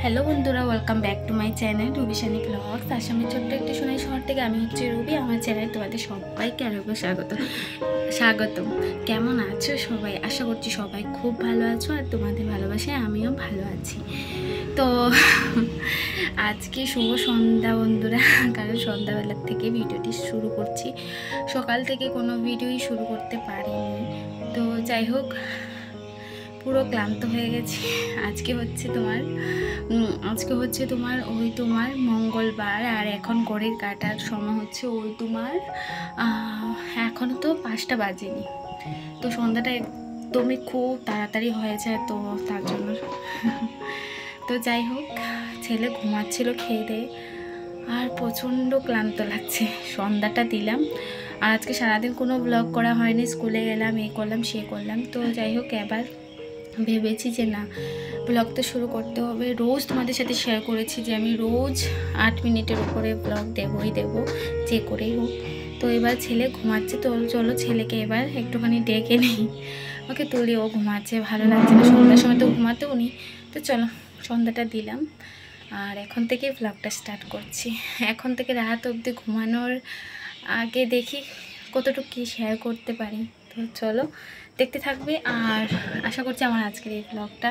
Hello বন্ধুরা, welcome back to my channel Ruby Sunny vlogs. আসামের ছোট্ট একটি সোনাই শহর থেকে আমি হচ্ছে রুবি। আমার চ্যানেলে তোমাদের সবাইকে আরেকবার স্বাগতম। কেমন আছো সবাই? আশা করছি সবাই খুব ভালো আছো, আর তোমাদের ভালোবাসায় আমিও ভালো আছি। তো আজকে শুভ সন্ধ্যা বন্ধুরা, কারণ সন্ধ্যাবেলার থেকে ভিডিওটি শুরু করছি। সকাল থেকে কোনো ভিডিওই শুরু করতে পারিনি। তো যাই হোক, পুরো ক্লান্ত হয়ে গেছি। আজকে হচ্ছে তোমার মঙ্গলবার, আর এখন ঘড়ির কাটার সময় হচ্ছে এখনও তো 5টা বাজেনি। তো সন্ধ্যাটা একদমই খুব তাড়াতাড়ি হয়ে যায়, তো তার জন্য তো যাই হোক, ছেলে ঘুমাচ্ছিল খেয়ে দিয়ে, আর প্রচণ্ড ক্লান্ত লাগছে। সন্ধ্যাটা দিলাম, আর আজকে সারাদিন কোনো ব্লগ করা হয়নি। স্কুলে গেলাম, এই করলাম সে করলাম। তো যাই হোক, এবার ভেবেছি যে না, ব্লগ তো শুরু করতে হবে। রোজ তোমাদের সাথে শেয়ার করেছি যে আমি রোজ 8 মিনিটের উপরে ব্লগ দেবো, যে করেই হোক। তো এবার ছেলে ঘুমাচ্ছে, তো চলো ছেলেকে এবার একটুখানি ডেকে নেই, ওকে তুলি। ও ঘুমাচ্ছে, ভালো লাগছে না, সন্ধ্যার সময় তো ঘুমাতে উনি। তো চলো, সন্ধ্যাটা দিলাম, আর এখন থেকে ব্লগটা স্টার্ট করছি। এখন থেকে রাত অবধি ঘুমানোর আগে দেখি কতটুকু কী শেয়ার করতে পারি। তো চলো, দেখতে থাকবে। আর আশা করছি আমার আজকের এই ব্লগটা,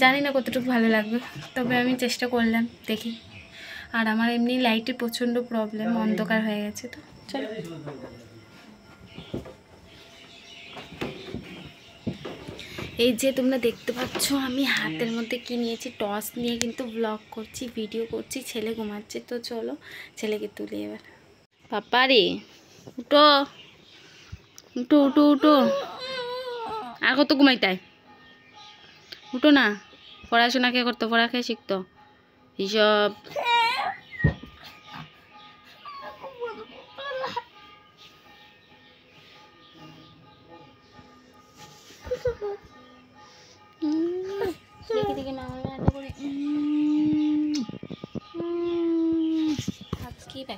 জানি না কতটুকু ভালো লাগবে, তবে আমি চেষ্টা করলাম, দেখি। আর আমার এমনি লাইটের প্রচণ্ড প্রবলেম, অন্ধকার হয়ে গেছে। তো চলো, এই যে তোমরা দেখতে পাচ্ছ আমি হাতের মধ্যে কি নিয়েছি, টর্চ নিয়ে কিন্তু ব্লগ করছি, ভিডিও করছি। ছেলে ঘুমাচ্ছে, তো চলো ছেলেকে তুলি এবার। পাপা রে, উঠো উঠো উঠো উঠো, আর কত ঘুমাইতাই, উঠো না। পড়াশোনা কে করতো, পড়া খেয়ে শিখতো এইসব।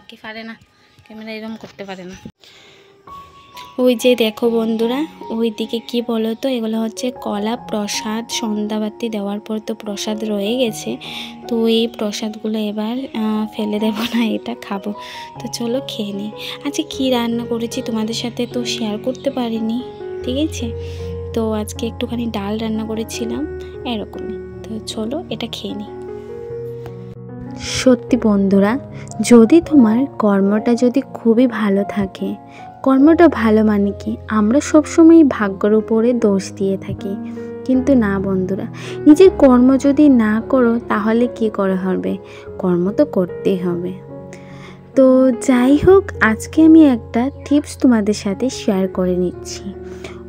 কি পারে না, ক্যামেরা এরকম করতে পারে না। ওই যে দেখো বন্ধুরা, ওই দিকে কি বলো তো, এগুলো হচ্ছে কলা প্রসাদ। সন্ধ্যাবাতি দেওয়ার পর তো প্রসাদ রয়ে গেছে, তো এই প্রসাদগুলো এবার ফেলে দেবো না, এটা খাবো। তো চলো খেয়ে নিই। আজকে কী রান্না করেছি তোমাদের সাথে তো শেয়ার করতে পারিনি, ঠিক আছে। তো আজকে একটুখানি ডাল রান্না করেছিলাম, এরকমই। তো চলো এটা খেয়ে নিই। সত্যি বন্ধুরা, যদি তোমার কর্মটা যদি খুবই ভালো থাকে, কর্মটা ভালো মানে কি, আমরা সবসময় ভাগ্যের উপরে দোষ দিয়ে থাকি, কিন্তু না বন্ধুরা, নিজের কর্ম যদি না করো তাহলে কি করে হবে? কর্ম তো করতেই হবে। তো যাই হোক, আজকে আমি একটা টিপস তোমাদের সাথে শেয়ার করে নিচ্ছি।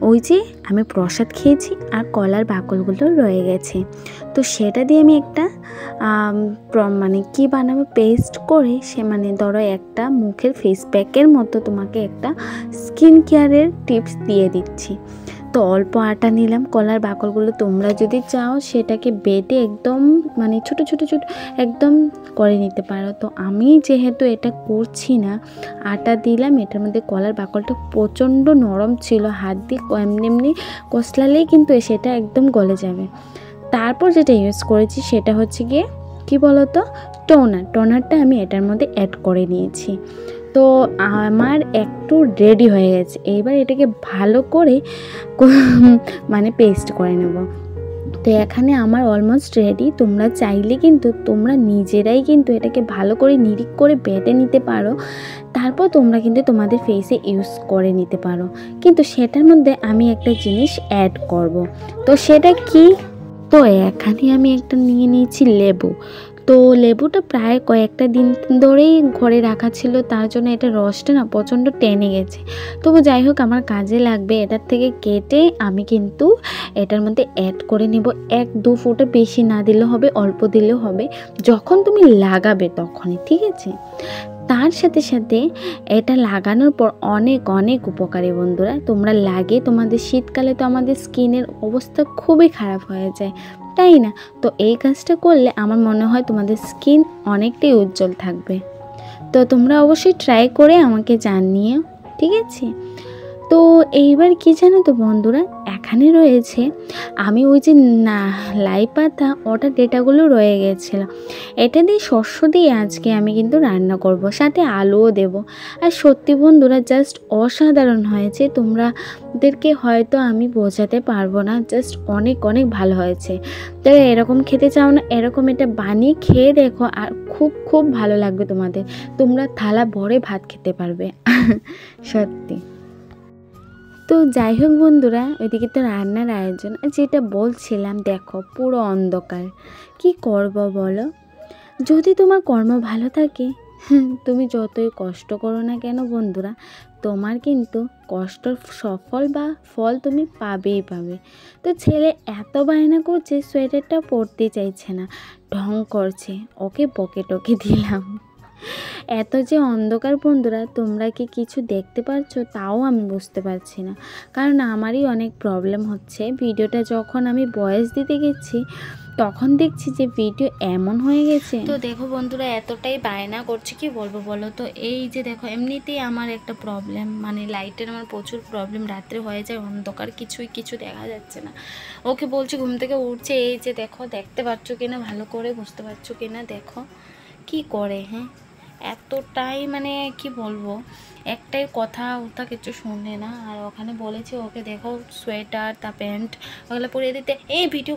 ওই যে আমি প্রসাদ খেয়েছি আর কলার বাকলগুলো রয়ে গেছে, তো সেটা দিয়ে আমি একটা কি বানাবো, পেস্ট করে, সে ধরো একটা মুখের ফেস প্যাকের মতো তোমাকে একটা স্কিন কেয়ারের টিপস দিয়ে দিচ্ছি। তো অল্প আটা নিলাম, কলার বাকলগুলো তোমরা যদি চাও সেটাকে বেটে একদম ছোট ছোট ছোট একদম করে নিতে পারো। তো আমি যেহেতু এটা করছি না, আটা দিলাম, এটার মধ্যে কলার বাকলটা প্রচণ্ড নরম ছিল, হাত দিয়ে এমনি কষলালেই কিন্তু সেটা একদম গলে যাবে। তারপর যেটা ইউজ করেছি সেটা হচ্ছে গিয়ে কি বলতো, টোনারটা আমি এটার মধ্যে অ্যাড করে নিয়েছি। তো আমার একটু রেডি হয়ে গেছে, এবার এটাকে ভালো করে পেস্ট করে নেব। তো এখানে আমার অলমোস্ট রেডি। তোমরা চাইলে কিন্তু তোমরা নিজেরাই কিন্তু এটাকে ভালো করে নিরিখ করে বেটে নিতে পারো, তারপর তোমরা কিন্তু তোমাদের ফেসে ইউজ করে নিতে পারো। কিন্তু সেটার মধ্যে আমি একটা জিনিস অ্যাড করব, তো সেটা কি? তো এখানে আমি একটা নিয়ে নিয়েছি লেবু। তো লেবুটা প্রায় কয়েকটা দিন ধরেই ঘরে রাখা ছিল, তার জন্য এটা রসটা না প্রচণ্ড টেনে গেছে। তবু যাই হোক, আমার কাজে লাগবে। এটার থেকে কেটে আমি কিন্তু এটার মধ্যে অ্যাড করে নেব। 1-2 ফোঁটা, বেশি না দিলেও হবে, অল্প দিলেও হবে, যখন তুমি লাগাবে তখনই, ঠিক আছে। তার সাথে সাথে এটা লাগানোর পর অনেক অনেক উপকারী বন্ধুরা, তোমরা লাগে, তোমাদের শীতকালে তো আমাদের স্কিনের অবস্থা খুবই খারাপ হয়ে যায়, তাই না? তো এই কাজটা করলে আমার মনে হয় তোমাদের স্কিন অনেকটাই উজ্জ্বল থাকবে। তো তোমরা অবশ্যই ট্রাই করে আমাকে জানিও, ঠিক আছে। তো এইবার কি জানো তো বন্ধুরা, এখানে রয়েছে আমি ওই যে লাই পাতা ওটা ডেটাগুলো রয়ে গেছিলো, এটা দিয়ে শস্য দিয়ে আজকে আমি কিন্তু রান্না করব, সাথে আলুও দেব। আর সত্যি বন্ধুরা জাস্ট অসাধারণ হয়েছে, তোমরাদেরকে হয়তো আমি বোঝাতে পারবো না, জাস্ট অনেক অনেক ভালো হয়েছে। তাই এরকম খেতে চাও না, এরকম এটা বানিয়ে খেয়ে দেখো, আর খুব খুব ভালো লাগবে তোমাদের, তোমরা থালা ভরে ভাত খেতে পারবে সত্যি। তো যাই হোক বন্ধুরা, ওইদিকে তো রান্নার আয়োজন, যেটা বলছিলাম দেখো পুরো অন্ধকার, কি করব বলো? যদি তোমার কর্ম ভালো থাকে, তুমি যতই কষ্ট করো না কেন বন্ধুরা, তোমার কিন্তু কষ্টর সফল বা ফল তুমি পাবেই পাবে। তো ছেলে এত বায়না করছে, সোয়েটারটা পরতে চাইছে না, ঢং করছে, ওকে পকেটকে দিলাম। এত যে অন্ধকার বন্ধুরা, তোমরা কি কিছু দেখতে পাচ্ছ তাও আমি বুঝতে পারছি না, কারণ আমারই অনেক প্রবলেম হচ্ছে। ভিডিওটা যখন আমি ভয়েস দিতে গেছি তখন দেখছি যে ভিডিও এমন হয়ে গেছে। তো দেখো বন্ধুরা, এতটাই বায়না করছে কি বলবো বলো তো। এই যে দেখো, এমনিতেই আমার একটা প্রবলেম, মানে লাইটের আমার প্রচুর প্রবলেম, রাত্রে হয়ে যায় অন্ধকার, কিছু দেখা যাচ্ছে না। ওকে বলছি ঘুম থেকে উঠছে, এই যে দেখো, দেখতে পাচ্ছ কিনা ভালো করে, বুঝতে পারছো কিনা দেখো কি করে। হ্যাঁ, এতটাই মানে কি বলবো, একটাই কথা ওটা কিছু শুনে না। আর ওখানে বলেছি ওকে দেখো সোয়েটার তা প্যান্ট ওগুলো পরিয়ে দিতে, এই ভিডিও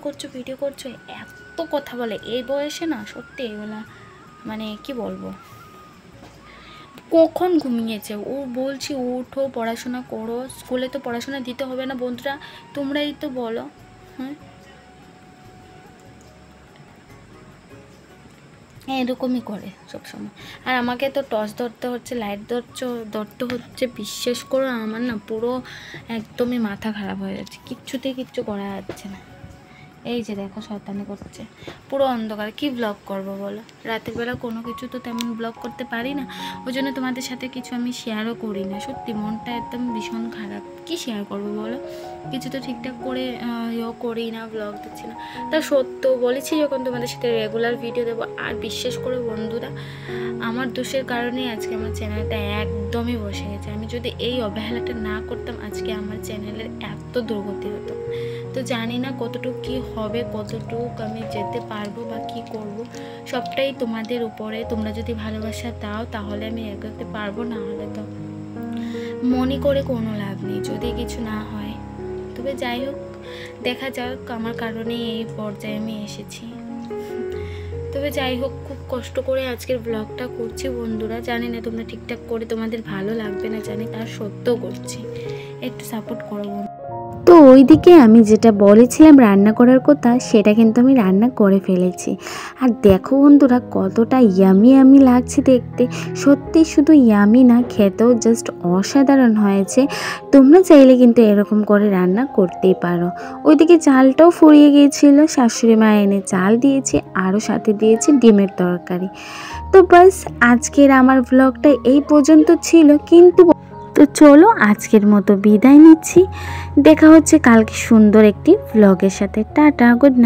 করছো, এত কথা বলে এই বয়সে না, সত্যি এগুলা মানে কি বলবো। কখন ঘুমিয়েছে ও, বলছি উঠো পড়াশোনা করো, স্কুলে তো পড়াশোনা দিতে হবে না বন্ধুরা, তোমরাই তো বলো। হ্যাঁ, এরকমই করে সবসময়। আর আমাকে তো টর্চ ধরতে হচ্ছে, লাইট ধরতে হচ্ছে, বিশ্বাস করো আমার না পুরো একদমই মাথা খারাপ হয়ে যাচ্ছে, কিচ্ছু করা যাচ্ছে না। এই যে দেখো শয়তানি করছে, পুরো অন্ধকার, কি ব্লগ করব বলো? রাতের বেলা কোনো কিছু তো তেমন ব্লগ করতে পারি না, ওই জন্য তোমাদের সাথে কিছু আমি শেয়ারও করি না। সত্যি মনটা একদম ভীষণ খারাপ, কি শেয়ার করব বলো? কিছু তো ঠিকঠাক করে করি না, ব্লগ দিচ্ছি না। তা সত্য বলেছি যখন তোমাদের সাথে রেগুলার ভিডিও দেবো। আর বিশ্বাস করে বন্ধুরা, আমার দোষের কারণেই আজকে আমার চ্যানেলটা একদমই বসে গেছে। আমি যদি এই অবহেলাটা না করতাম, আজকে আমার চ্যানেলের এত দুর্গতি হতো। তো জানি না কতটুকু কী হবে, কতটুকু আমি যেতে পারবো বা কী করব, সবটাই তোমাদের উপরে। তোমরা যদি ভালোবাসা দাও তাহলে আমি এগোতে পারবো, না হলে তো মনে করে কোনো লাভ নেই যদি কিছু না হয়। তবে যাই হোক, দেখা যাক, আমার কারণে এই পর্যায়ে আমি এসেছি। তবে যাই হোক, খুব কষ্ট করে আজকের ব্লগটা করছি বন্ধুরা, জানি না তোমরা ঠিকঠাক করে তোমাদের ভালো লাগবে না জানি, তার সত্ত্বেও করছি, একটু সাপোর্ট করো। তো ওইদিকে আমি যেটা বলেছিলাম রান্না করার কথা, সেটা কিন্তু আমি রান্না করে ফেলেছি। আর দেখো বন্ধুরা, কতটা ইয়ামি লাগছে দেখতে, সত্যি শুধু ইয়ামি না, খেতেও জাস্ট অসাধারণ হয়েছে। তোমরা চাইলে কিন্তু এরকম করে রান্না করতেই পারো। ওইদিকে চালটাও ফুরিয়ে গিয়েছিল, শাশুড়ি মা এনে চাল দিয়েছে, আরও সাথে দিয়েছে ডিমের তরকারি। তো বাস, আজকের আমার ব্লগটা এই পর্যন্ত ছিল। কিন্তু তো চলো আজকের মতো বিদায় নিচ্ছি, দেখা হচ্ছে কালকে সুন্দর একটি ব্লগের সাথে। Tata, good night.